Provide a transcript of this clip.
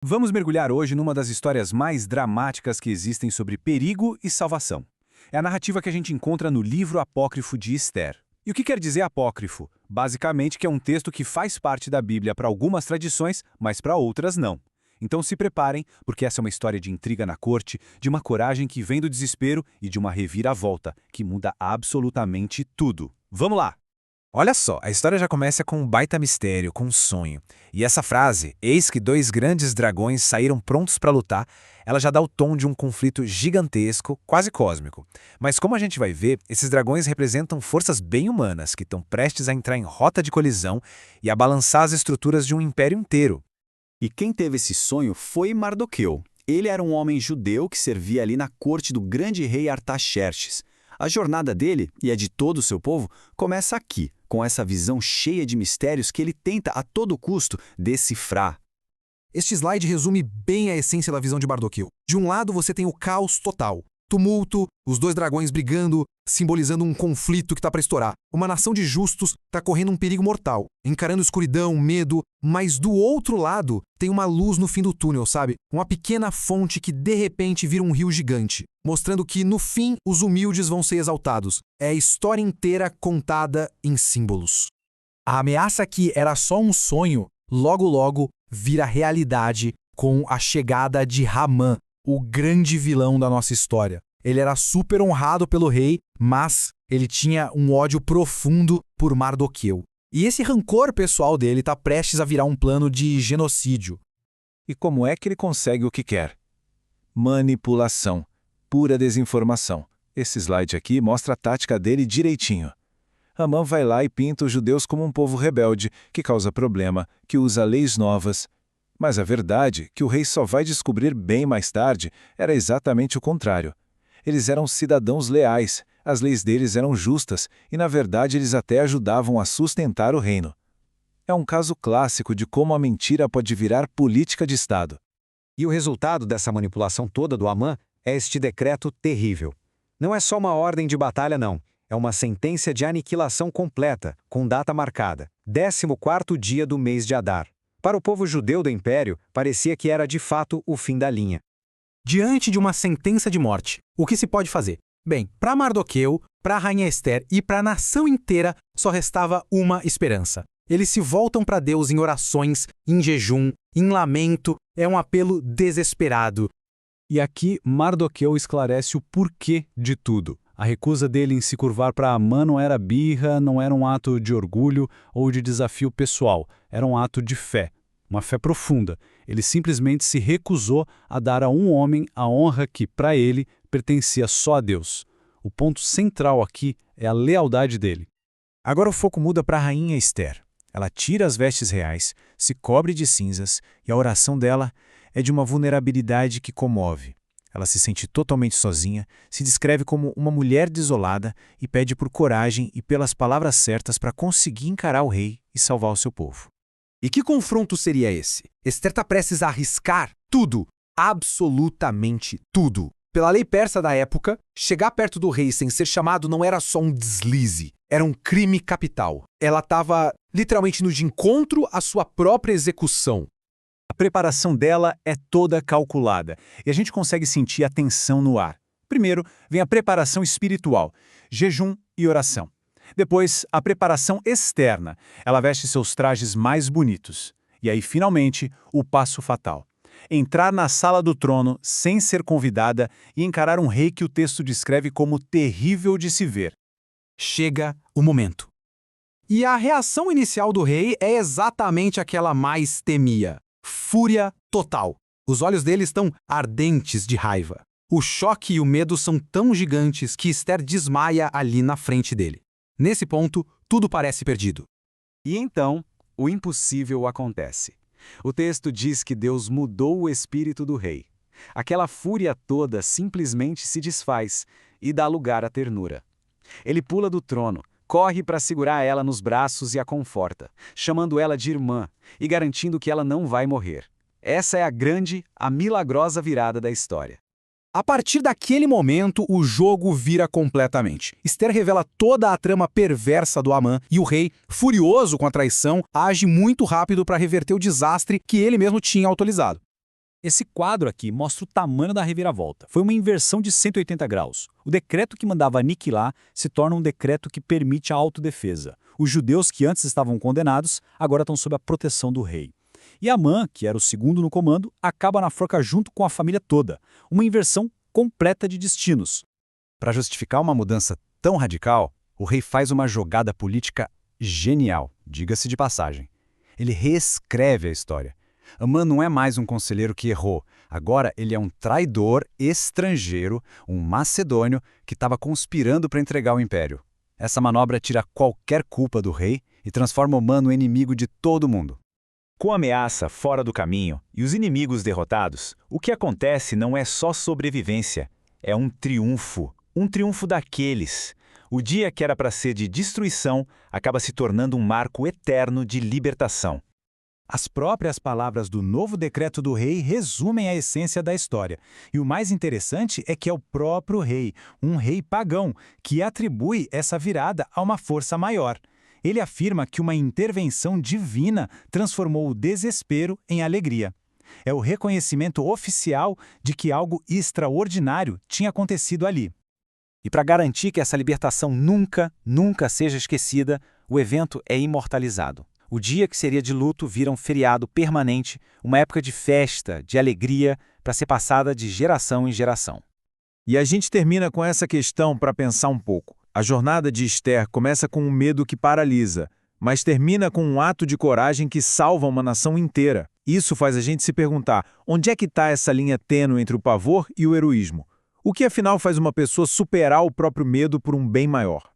Vamos mergulhar hoje numa das histórias mais dramáticas que existem sobre perigo e salvação. É a narrativa que a gente encontra no livro apócrifo de Esther. E o que quer dizer apócrifo? Basicamente que é um texto que faz parte da Bíblia para algumas tradições, mas para outras não. Então se preparem, porque essa é uma história de intriga na corte, de uma coragem que vem do desespero e de uma reviravolta que muda absolutamente tudo. Vamos lá! Olha só, a história já começa com um baita mistério, com um sonho. E essa frase, eis que dois grandes dragões saíram prontos para lutar, ela já dá o tom de um conflito gigantesco, quase cósmico. Mas como a gente vai ver, esses dragões representam forças bem humanas que estão prestes a entrar em rota de colisão e a balançar as estruturas de um império inteiro. E quem teve esse sonho foi Mardoqueu. Ele era um homem judeu que servia ali na corte do grande rei Artaxerxes. A jornada dele, e a de todo o seu povo, começa aqui, com essa visão cheia de mistérios que ele tenta a todo custo decifrar. Este slide resume bem a essência da visão de Mardoqueu. De um lado você tem o caos total, tumulto, os dois dragões brigando, simbolizando um conflito que está para estourar. Uma nação de justos está correndo um perigo mortal, encarando escuridão, medo, mas do outro lado tem uma luz no fim do túnel, sabe? Uma pequena fonte que de repente vira um rio gigante, mostrando que no fim os humildes vão ser exaltados. É a história inteira contada em símbolos. A ameaça que era só um sonho, logo vira realidade com a chegada de Hamã, o grande vilão da nossa história. Ele era super honrado pelo rei, mas ele tinha um ódio profundo por Mardoqueu. E esse rancor pessoal dele está prestes a virar um plano de genocídio. E como é que ele consegue o que quer? Manipulação. Pura desinformação. Esse slide aqui mostra a tática dele direitinho. Hamã vai lá e pinta os judeus como um povo rebelde, que causa problema, que usa leis novas. Mas a verdade, que o rei só vai descobrir bem mais tarde, era exatamente o contrário. Eles eram cidadãos leais, as leis deles eram justas e, na verdade, eles até ajudavam a sustentar o reino. É um caso clássico de como a mentira pode virar política de Estado. E o resultado dessa manipulação toda do Hamã é este decreto terrível. Não é só uma ordem de batalha, não. É uma sentença de aniquilação completa, com data marcada, 14º dia do mês de Adar. Para o povo judeu do Império, parecia que era de fato o fim da linha. Diante de uma sentença de morte, o que se pode fazer? Bem, para Mardoqueu, para a rainha Esther e para a nação inteira, só restava uma esperança. Eles se voltam para Deus em orações, em jejum, em lamento, é um apelo desesperado. E aqui Mardoqueu esclarece o porquê de tudo. A recusa dele em se curvar para Hamã não era birra, não era um ato de orgulho ou de desafio pessoal, era um ato de fé, uma fé profunda. Ele simplesmente se recusou a dar a um homem a honra que, para ele, pertencia só a Deus. O ponto central aqui é a lealdade dele. Agora o foco muda para a rainha Esther. Ela tira as vestes reais, se cobre de cinzas e a oração dela é de uma vulnerabilidade que comove. Ela se sente totalmente sozinha, se descreve como uma mulher desolada e pede por coragem e pelas palavras certas para conseguir encarar o rei e salvar o seu povo. E que confronto seria esse? Esther está prestes a arriscar tudo, absolutamente tudo. Pela lei persa da época, chegar perto do rei sem ser chamado não era só um deslize, era um crime capital. Ela estava literalmente no de encontro à sua própria execução. A preparação dela é toda calculada, e a gente consegue sentir a tensão no ar. Primeiro, vem a preparação espiritual, jejum e oração. Depois, a preparação externa. Ela veste seus trajes mais bonitos. E aí, finalmente, o passo fatal. Entrar na sala do trono sem ser convidada e encarar um rei que o texto descreve como terrível de se ver. Chega o momento. E a reação inicial do rei é exatamente aquela mais temia. Fúria total. Os olhos dele estão ardentes de raiva. O choque e o medo são tão gigantes que Esther desmaia ali na frente dele. Nesse ponto, tudo parece perdido. E então, o impossível acontece. O texto diz que Deus mudou o espírito do rei. Aquela fúria toda simplesmente se desfaz e dá lugar à ternura. Ele pula do trono, corre para segurar ela nos braços e a conforta, chamando ela de irmã e garantindo que ela não vai morrer. Essa é a milagrosa virada da história. A partir daquele momento, o jogo vira completamente. Esther revela toda a trama perversa do Hamã e o rei, furioso com a traição, age muito rápido para reverter o desastre que ele mesmo tinha autorizado. Esse quadro aqui mostra o tamanho da reviravolta. Foi uma inversão de 180 graus. O decreto que mandava aniquilar se torna um decreto que permite a autodefesa. Os judeus que antes estavam condenados, agora estão sob a proteção do rei. E Amã, que era o segundo no comando, acaba na forca junto com a família toda. Uma inversão completa de destinos. Para justificar uma mudança tão radical, o rei faz uma jogada política genial, diga-se de passagem. Ele reescreve a história. Amã não é mais um conselheiro que errou. Agora ele é um traidor estrangeiro, um macedônio que estava conspirando para entregar o império. Essa manobra tira qualquer culpa do rei e transforma Amã no inimigo de todo mundo. Com a ameaça fora do caminho e os inimigos derrotados, o que acontece não é só sobrevivência, é um triunfo daqueles. O dia que era para ser de destruição acaba se tornando um marco eterno de libertação. As próprias palavras do novo decreto do rei resumem a essência da história. E o mais interessante é que é o próprio rei, um rei pagão, que atribui essa virada a uma força maior. Ele afirma que uma intervenção divina transformou o desespero em alegria. É o reconhecimento oficial de que algo extraordinário tinha acontecido ali. E para garantir que essa libertação nunca seja esquecida, o evento é imortalizado. O dia que seria de luto vira um feriado permanente, uma época de festa, de alegria, para ser passada de geração em geração. E a gente termina com essa questão para pensar um pouco. A jornada de Esther começa com um medo que paralisa, mas termina com um ato de coragem que salva uma nação inteira. Isso faz a gente se perguntar, onde é que está essa linha tênue entre o pavor e o heroísmo? O que afinal faz uma pessoa superar o próprio medo por um bem maior?